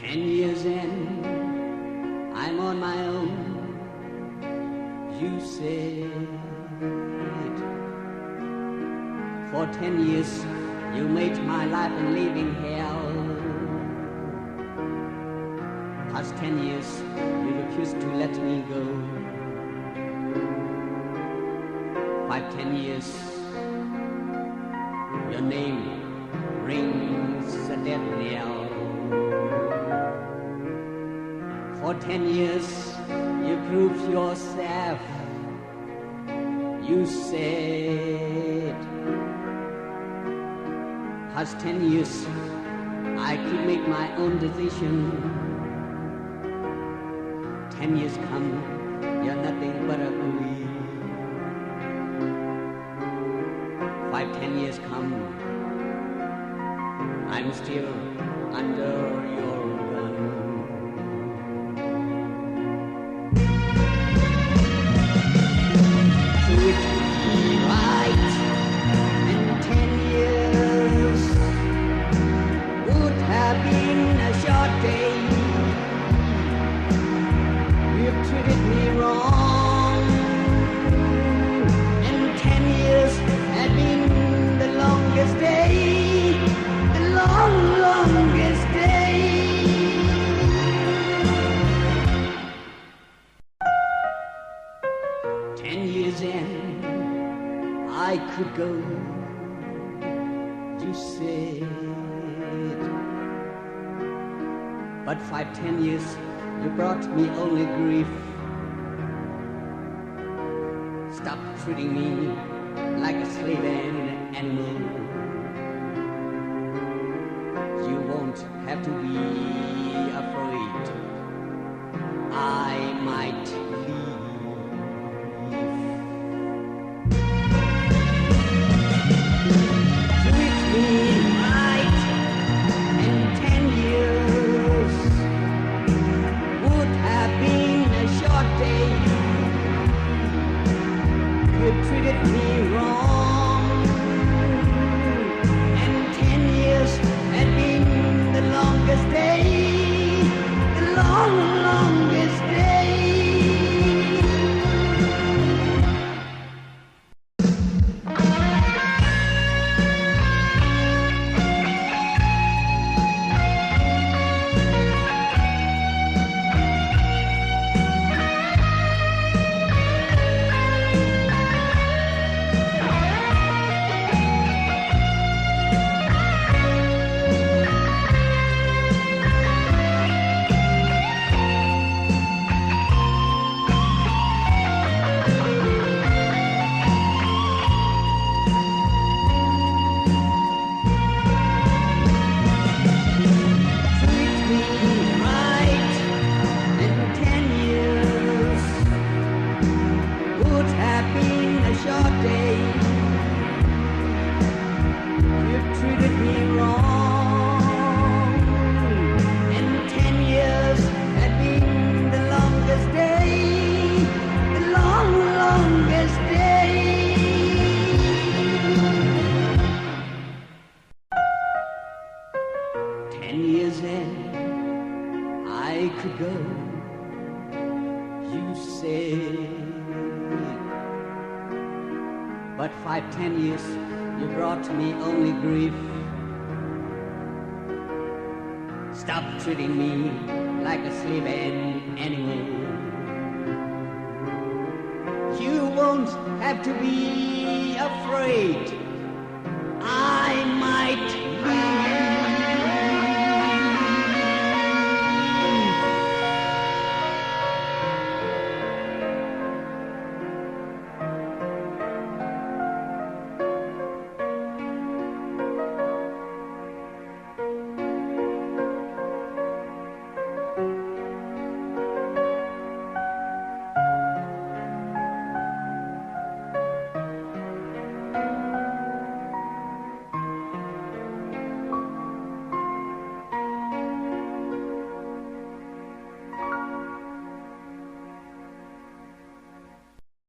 10 years in, I'm on my own, you said. For 10 years, you made my life a living hell. Past 10 years, you refused to let me go. 5, 10 years, your name rings a dead knell. For 10 years, you proved yourself, you said. Past 10 years, I could make my own decision. 10 years come, you're nothing but a bully. 5, 10 years come, I'm still under your gun. Treat me right, and 10 years would have been a short day. You've treated me wrong, and 10 years had been the longest day, the longest day. Ten years in, I could go, you said. But 5, 10 years, you brought me only grief. Stop treating me like a slave and an animal. You won't have to be afraid. I might leave. Treat me right, and 10 years would have been a short day. You treated me wrong, and 10 years had been the longest day, the longest day. I could go, you said. But 5, 10 years, you brought me only grief. Stop treating me like a slave and animal. You won't have to be afraid.